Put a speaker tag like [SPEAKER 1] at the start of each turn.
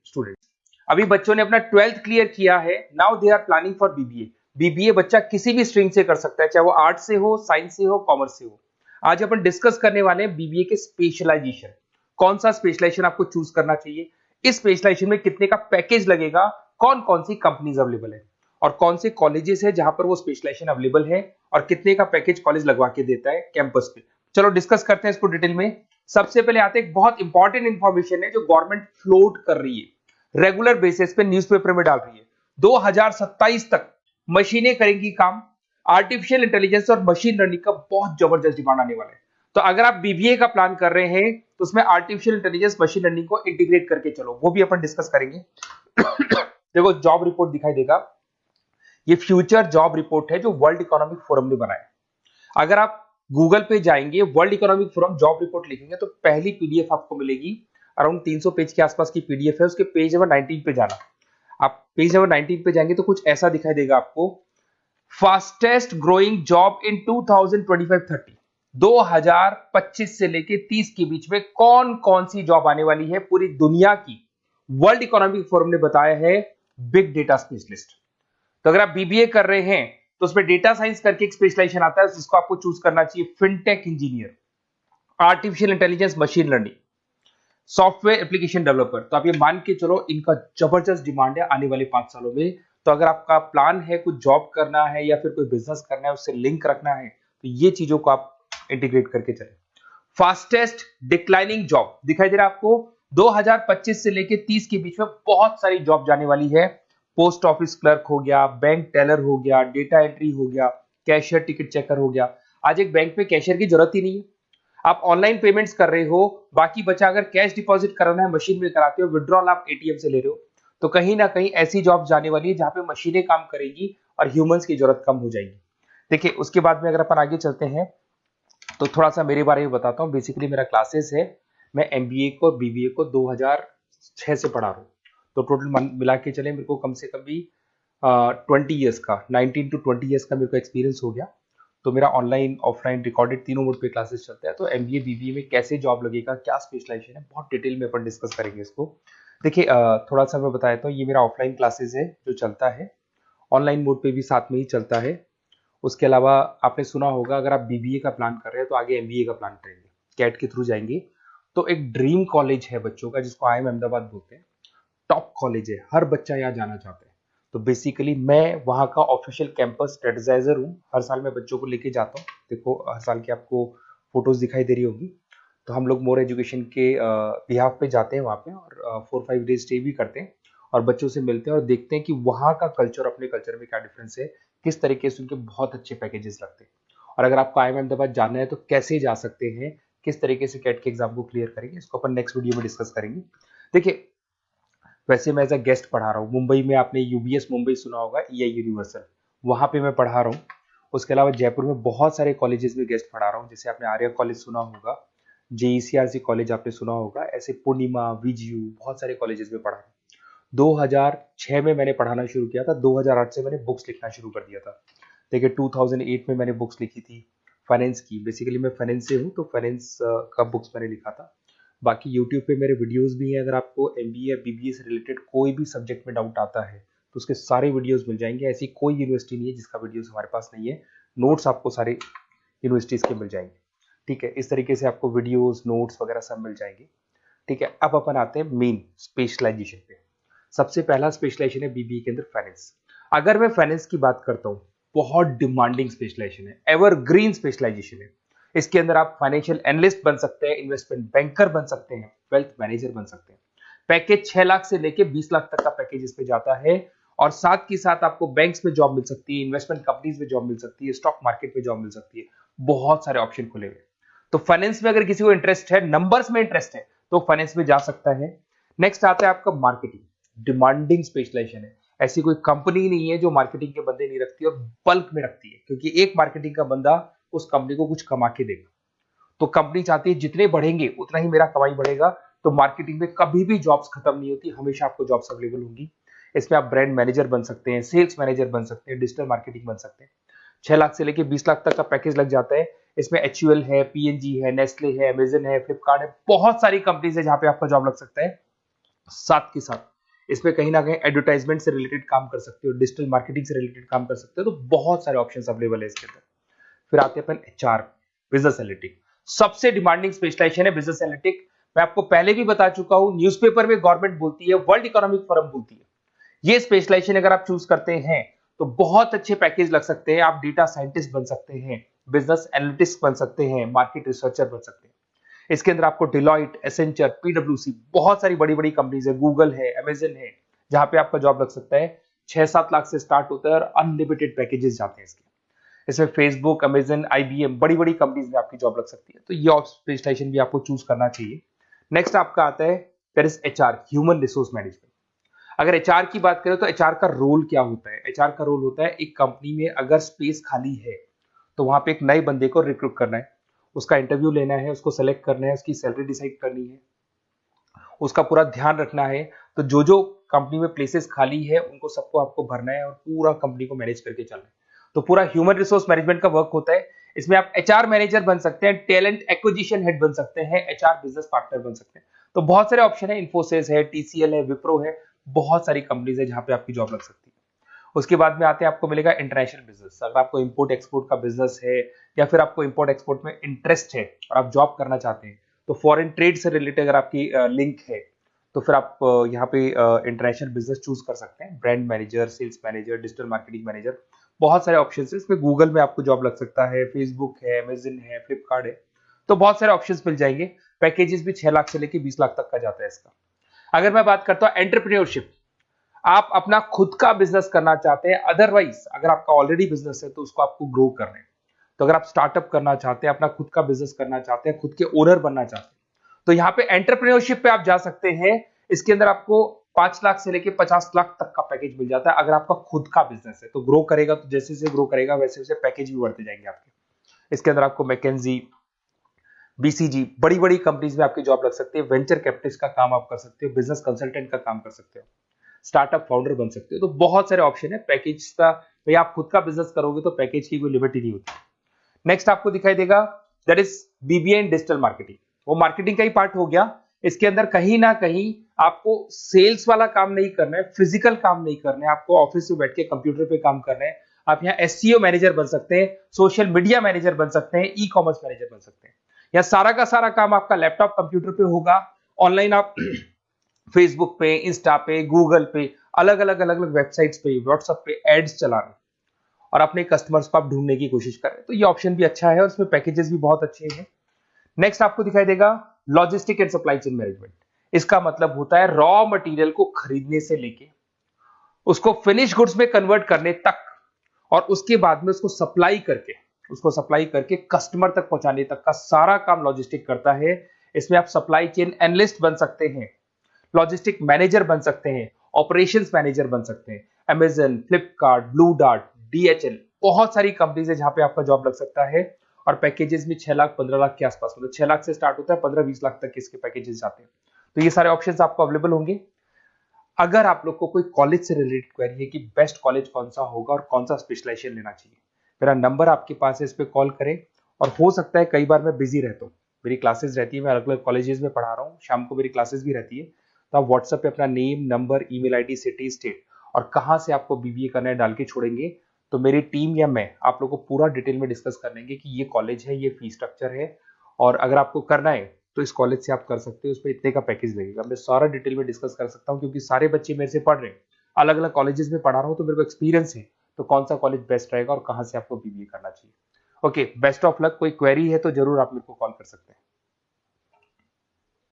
[SPEAKER 1] Student. अभी बच्चों ने अपना 12th क्लियर किया है, now they are planning for BBA. BBA बच्चा किसी भी स्ट्रीम से कर सकता है, चाहे वो आर्ट्स से हो, साइंस से हो, कॉमर्स से हो। आज अपन डिस्कस करने वाले हैं बीबीए के स्पेशलाइजेशन, कौन सा स्पेशलाइजेशन आपको चूज करना चाहिए, इस स्पेशलाइजेशन में कितने का पैकेज लगेगा, कौन कौन सी कंपनीज अवेलेबल है और कौन से कॉलेजेस है जहां पर वो स्पेशलाइजेशन अवेलेबल है और कितने का पैकेज कॉलेज लगवा के देता है कैंपस पे। चलो डिस्कस करते हैं इसको डिटेल में। सबसे पहले आते हैं, बहुत इंपॉर्टेंट इंफॉर्मेशन है जो गवर्नमेंट फ्लोट कर रही है, रेगुलर बेसिस पे न्यूज़पेपर में डाल रही है। 2027 तक मशीनें करेंगी काम। आर्टिफिशियल इंटेलिजेंस और मशीन लर्निंग का बहुत जबरदस्त डिमांड आने वाला है। तो अगर आप बीबीए का प्लान कर रहे हैं तो उसमें आर्टिफिशियल इंटेलिजेंस, मशीन लर्निंग को इंटीग्रेट करके चलो, वो भी अपन डिस्कस करेंगे। देखो जॉब रिपोर्ट दिखाई देगा, ये फ्यूचर जॉब रिपोर्ट है जो वर्ल्ड इकोनॉमिक फोरम ने बनाया। अगर आप गूगल पे जाएंगे, world economic forum job report लिखेंगे तो पहली पीडीएफ आपको मिलेगी, अराउंड 300 पेज के आसपास की पीडीएफ है। उसके पेज नंबर 19 पे जाना, आप पेज नंबर 19 पे जाएंगे तो कुछ ऐसा दिखाई देगा आपको, फास्टेस्ट ग्रोइंग जॉब इन 2025-30, 2025 से लेके 30 के बीच में कौन कौन सी जॉब आने वाली है पूरी दुनिया की, वर्ल्ड इकोनॉमिक फोरम ने बताया है बिग डेटा स्पेशलिस्ट। तो अगर आप बीबीए कर रहे हैं तो उसमें डेटा साइंस करके एक स्पेशलाइजेशन आता है, जिसको आपको चूज करना चाहिए, fintech engineer, artificial intelligence, machine learning, software application developer. तो आप ये मान के चलो इनका जबरदस्त डिमांड है आने वाले 5 सालों में। तो अगर आपका प्लान है कुछ जॉब करना है या फिर कोई बिजनेस करना है, उससे लिंक रखना है, तो ये चीजों को आप इंटीग्रेट करके चले। फास्टेस्ट डिक्लाइनिंग जॉब दिखाई दे रहा है आपको, 2025 से लेके 30 के बीच में बहुत सारी जॉब जाने वाली है। पोस्ट ऑफिस क्लर्क हो गया, बैंक टेलर हो गया, डेटा एंट्री हो गया, कैशियर टिकट चेकर हो गया। आज एक बैंक में कैशियर की जरूरत ही नहीं है, आप ऑनलाइन पेमेंट्स कर रहे हो। बाकी बचा अगर कैश डिपॉजिट कराना है मशीन में कराते हो, विड्रॉल आप एटीएम से ले रहे हो। तो कहीं ना कहीं ऐसी जॉब जाने वाली है जहां पे मशीनें काम करेंगी और ह्यूमंस की जरूरत कम हो जाएगी। देखिए उसके बाद में अगर अपन आगे चलते हैं तो थोड़ा सा मेरे बारे में बताता हूँ। बेसिकली मेरा क्लासेस है, मैं एमबीए को और बीबीए को 2006 से पढ़ा रहा हूँ। तो टोटल मिला के चले मेरे को कम से कम भी 20 ईयर्स का, 19 to 20 ईयर्स का मेरे को एक्सपीरियंस हो गया। तो मेरा ऑनलाइन ऑफलाइन रिकॉर्डेड तीनों मोड पे क्लासेस चलते हैं। तो एमबीए बीबीए में कैसे जॉब लगेगा, क्या स्पेशलाइजेशन है, बहुत डिटेल में अपन डिस्कस करेंगे इसको। देखिए थोड़ा सा मैं बताया, तो ये मेरा ऑफलाइन क्लासेस है जो चलता है, ऑनलाइन मोड पे भी साथ में ही चलता है। उसके अलावा आपने सुना होगा, अगर आप बीबीए का प्लान कर रहे हैं तो आगे एमबीए का प्लान करेंगे, कैट के थ्रू जाएंगे। तो एक ड्रीम कॉलेज है बच्चों का जिसको IIM अहमदाबाद बोलते हैं, टॉप कॉलेज है, हर बच्चा यहाँ जाना चाहता है। तो बेसिकली मैं वहाँ का ऑफिशियल कैंपस स्ट्रेटेजाइजर हूँ, हर साल मैं बच्चों को लेके जाता हूँ। देखो हर साल की आपको फोटोज दिखाई दे रही होगी। तो हम लोग मोर एजुकेशन के बिहाफ पे जाते हैं वहाँ पे और 4-5 डेज स्टे भी करते हैं और बच्चों से मिलते हैं और देखते हैं कि वहाँ का कल्चर अपने कल्चर में क्या डिफरेंस है, किस तरीके से उनके बहुत अच्छे पैकेजेस लगते हैं। और अगर आपको IIM अहमदाबाद जाना है तो कैसे जा सकते हैं, किस तरीके से कैट के एग्जाम को क्लियर करेंगे, इसको अपन नेक्स्ट वीडियो में डिस्कस करेंगे। देखिए वैसे मैं एज अ गेस्ट पढ़ा रहा हूँ मुंबई में, आपने यूबीएस मुंबई सुना होगा, EI यूनिवर्सल, वहाँ पे मैं पढ़ा रहा हूँ। उसके अलावा जयपुर में बहुत सारे कॉलेजेस में गेस्ट पढ़ा रहा हूँ, जैसे आपने आर्या कॉलेज सुना होगा, JECRC कॉलेज आपने सुना होगा, ऐसे पूर्णिमा, VGU, बहुत सारे कॉलेजेस में पढ़ा रहा हूँ। 2006 में मैंने पढ़ाना शुरू किया था, 2008 से मैंने बुक्स लिखना शुरू कर दिया था। देखिए 2008 में मैंने बुक्स लिखी थी फाइनेंस की, बेसिकली मैं फाइनेंस से हूँ तो फाइनेंस का बुक्स मैंने लिखा था। बाकी यूट्यूब पे मेरे वीडियोस भी हैं, अगर आपको एमबीए या बीबीए से रिलेटेड कोई भी सब्जेक्ट में डाउट आता है तो उसके सारे वीडियोस मिल जाएंगे। ऐसी कोई यूनिवर्सिटी नहीं है जिसका वीडियोस हमारे पास नहीं है, नोट्स आपको सारे यूनिवर्सिटीज के मिल जाएंगे। ठीक है, इस तरीके से आपको वीडियोस, नोट्स वगैरह सब मिल जाएंगे। ठीक है, अब अपन आते हैं मेन स्पेशलाइजेशन पे। सबसे पहला स्पेशलाइजेशन है बीबीए के अंदर फाइनेंस। अगर मैं फाइनेंस की बात करता हूँ, बहुत डिमांडिंग स्पेशलाइजेशन है, एवरग्रीन स्पेशलाइजेशन है। इसके अंदर आप फाइनेंशियल एनालिस्ट बन सकते हैं, इन्वेस्टमेंट बैंकर बन सकते हैं, वेल्थ मैनेजर बन सकते हैं। पैकेज 6 लाख से लेके 20 लाख तक का पैकेज इस पे जाता है और साथ के साथ आपको बैंक्स में जॉब मिल सकती है, इन्वेस्टमेंट कंपनीज में जॉब मिल सकती है, स्टॉक मार्केट में जॉब मिल सकती है, बहुत सारे ऑप्शन खुले हुए। तो फाइनेंस में अगर किसी को इंटरेस्ट है, नंबर्स में इंटरेस्ट है, तो फाइनेंस में जा सकता है। नेक्स्ट आता है आपका मार्केटिंग, डिमांडिंग स्पेशलाइजेशन है। ऐसी कोई कंपनी नहीं है जो मार्केटिंग के बंदे नहीं रखती और बल्क में रखती है, क्योंकि एक मार्केटिंग का बंदा उस कंपनी को कुछ कमा के देगा। तो कंपनी चाहती है जितने बढ़ेंगे उतना ही मेरा कमाई बढ़ेगा। तो मार्केटिंग में कभी भी जॉब्स खत्म नहीं होती, हमेशा आपको जॉब्स अवेलेबल होंगी। इसमें आप ब्रांड मैनेजर बन सकते हैं, सेल्स मैनेजर बन सकते हैं, डिजिटल मार्केटिंग बन सकते हैं। 6 लाख से लेके 20 लाख तक का पैकेज लग जाता है। इसमें HUL है, PNG है, नेस्ले है, अमेजन है, फ्लिपकार्ट है, बहुत सारी कंपनीज है जहां पे आपका जॉब लग सकता है। साथ के साथ इसमें कहीं ना कहीं एडवर्टाइजमेंट से रिलेटेड काम कर सकते हो, डिजिटल मार्केटिंग से रिलेटेड काम कर सकते हो, तो बहुत सारे ऑप्शंस अवेलेबल है इसके अंदर। फिर आते हैं अपन एचआर, बिजनेस एनालिटिक। सबसे डिमांडिंग स्पेशलाइजेशन है बिजनेस एनालिटिक। मैं आपको पहले भी बता चुका हूं, न्यूज़पेपर में गवर्नमेंट बोलती है, वर्ल्ड इकोनॉमिक फोरम बोलती है। ये स्पेशलाइजेशन अगर आप चूज करते हैं तो बहुत अच्छे पैकेज लग सकते हैं। आप डेटा साइंटिस्ट बन सकते हैं, बिजनेस एनालिटिस्ट बन सकते हैं, मार्केट रिसर्चर बन सकते हैं। इसके अंदर आपको डिलॉइट, एसेंचर, पीडब्ल्यूसी, बहुत सारी बड़ी बड़ी कंपनीज है, गूगल है, अमेजन है, जहां पे आपका जॉब लग सकता है। 6-7 लाख से स्टार्ट होता है और अनलिमिटेड पैकेजेस जाते हैं इसके। इसमें फेसबुक, अमेजन, आईबीएम, बड़ी बड़ी कंपनीज में आपकी जॉब लग सकती है, तो ये स्पेशलाइजेशन भी आपको चूज करना चाहिए। नेक्स्ट आपका आता है there is HR, human resource management. अगर एचआर की बात करें तो एचआर का रोल क्या होता है? एचआर का रोल होता है एक कंपनी में अगर स्पेस खाली है तो वहां पे एक नए बंदे को रिक्रूट करना है, उसका इंटरव्यू लेना है, उसको सेलेक्ट करना है, उसकी सैलरी डिसाइड करनी है, उसका पूरा ध्यान रखना है। तो जो जो कंपनी में प्लेसेस खाली है उनको सबको आपको भरना है और पूरा कंपनी को मैनेज करके चलना है। तो पूरा ह्यूमन रिसोर्स मैनेजमेंट का वर्क होता है। इसमें आप एचआर मैनेजर बन सकते हैं, टैलेंट एक्विजिशन हेड बन सकते हैं, एचआर बिजनेस पार्टनर बन सकते हैं। तो बहुत सारे ऑप्शन है, इन्फोसिस है, टीसीएल है, विप्रो है, बहुत सारी कंपनीज है जहां पे आपकी जॉब लग सकती है। उसके बाद में आते हैं, आपको मिलेगा इंटरनेशनल बिजनेस। अगर आपको इंपोर्ट एक्सपोर्ट का बिजनेस है या फिर आपको इंपोर्ट एक्सपोर्ट में इंटरेस्ट है और आप जॉब करना चाहते हैं, तो फॉरेन ट्रेड से रिलेटेड अगर आपकी लिंक है तो फिर आप यहाँ पे इंटरनेशनल बिजनेस चूज कर सकते हैं। Brand manager, sales manager, digital marketing manager, बहुत सारे ऑप्शन है इसमें। गूगल में आपको जॉब लग सकता है, फेसबुक है, अमेजन है, फ्लिपकार्ट है, तो बहुत सारे ऑप्शन मिल जाएंगे। पैकेजेस भी 6 लाख से लेकर 20 लाख तक का जाता है इसका। अगर मैं बात करता हूँ एंटरप्रेन्योरशिप, आप अपना खुद का बिजनेस करना चाहते हैं, अदरवाइज अगर आपका ऑलरेडी बिजनेस है तो उसको आपको ग्रो करना है। तो अगर आप स्टार्टअप करना चाहते हैं, अपना खुद का बिजनेस करना चाहते हैं, खुद के ओनर बनना चाहते हैं, तो यहाँ पे एंटरप्रेन्योरशिप पे आप जा सकते हैं। इसके अंदर आपको 5 लाख से लेके 50 लाख तक का पैकेज मिल जाता है। अगर आपका खुद का बिजनेस है तो ग्रो करेगा, तो जैसे जैसे ग्रो करेगा वैसे वैसे पैकेज भी बढ़ते जाएंगे आपके। इसके अंदर आपको मैकेंजी, बीसीजी, बड़ी बड़ी कंपनीज में आपकी जॉब लग सकती है। वेंचर कैपिटलिस्ट का काम आप कर सकते हो, बिजनेस कंसल्टेंट का काम कर सकते हो, स्टार्टअप फाउंडर बन सकते हो। तो बहुत सारे ऑप्शन है पैकेज का। भाई आप खुद का बिजनेस करोगे तो पैकेज की कोई लिमिट ही नहीं होती। नेक्स्ट आपको दिखाई देगा that is BBA in digital marketing. वो मार्केटिंग का ही पार्ट हो गया। इसके अंदर कहीं ना कहीं आपको सेल्स वाला काम नहीं करना है, फिजिकल काम नहीं करना है, आपको ऑफिस में बैठ के कंप्यूटर पे काम करना है। आप यहाँ एसईओ मैनेजर बन सकते हैं, सोशल मीडिया मैनेजर बन सकते हैं, ई कॉमर्स मैनेजर बन सकते हैं। यह सारा का सारा काम आपका लैपटॉप कंप्यूटर पे होगा। ऑनलाइन आप फेसबुक पे, इंस्टा पे, गूगल पे, अलग अलग वेबसाइट्स पे, व्हाट्सएप पे एड्स चला रहे हैं और अपने कस्टमर्स को आप ढूंढने की कोशिश कर रहे हैं। तो ये ऑप्शन भी अच्छा है और इसमें पैकेजेस भी बहुत अच्छे हैं। नेक्स्ट आपको दिखाई देगा logistic and supply chain management. इसका मतलब होता है रॉ मटेरियल को खरीदने से लेके उसको फिनिश गुड्स में कन्वर्ट करने तक और उसके बाद में उसको सप्लाई करके कस्टमर तक पहुंचाने तक का सारा काम लॉजिस्टिक करता है। इसमें आप सप्लाई चेन एनालिस्ट बन सकते हैं, लॉजिस्टिक मैनेजर बन सकते हैं, ऑपरेशंस मैनेजर बन सकते हैं। Amazon, Flipkart, blue dart, DHL, बहुत सारी कंपनीज है जहां पे आपका जॉब लग सकता है। और पैकेजेस भी 6 लाख 15 लाख के आसपास, मतलब 6 लाख से स्टार्ट होता है, 15-20 लाख तक इसके पैकेजेस जाते हैं। तो ये सारे ऑप्शंस आपको अवेलेबल होंगे। अगर आप लोग को कोई कॉलेज से रिलेटेड क्वेरी है कि बेस्ट कॉलेज कौन सा होगा और कौन सा स्पेशलाइजेशन लेना चाहिए, मेरा नंबर आपके पास है, इस पे कॉल करें। और हो सकता है कई बार मैं बिजी रहता हूँ, मेरी क्लासेस रहती है, मैं अलग अलग कॉलेजेस में पढ़ा रहा हूँ, शाम को मेरी क्लासेस भी रहती है। तो आप व्हाट्सएप पे अपना name, number, email ID, city, state और कहाँ से आपको बीबीए करना है डाल के छोड़ेंगे, तो मेरी टीम या मैं आप लोग को पूरा डिटेल में डिस्कस कर लेंगे कि ये कॉलेज है, ये फीस स्ट्रक्चर है, और अगर आपको करना है तो इस कॉलेज से आप कर सकते हो, उस पर इतने का पैकेज लगेगा। मैं सारा डिटेल में डिस्कस कर सकता हूँ क्योंकि सारे बच्चे मेरे से पढ़ रहे हैं, अलग अलग कॉलेजेस में पढ़ा रहा हूँ, तो मेरे को एक्सपीरियंस है तो कौन सा कॉलेज बेस्ट रहेगा और कहाँ से आपको बीबीए करना चाहिए। Okay, best of luck. कोई क्वेरी है तो जरूर आप मेरे को कॉल कर सकते हैं।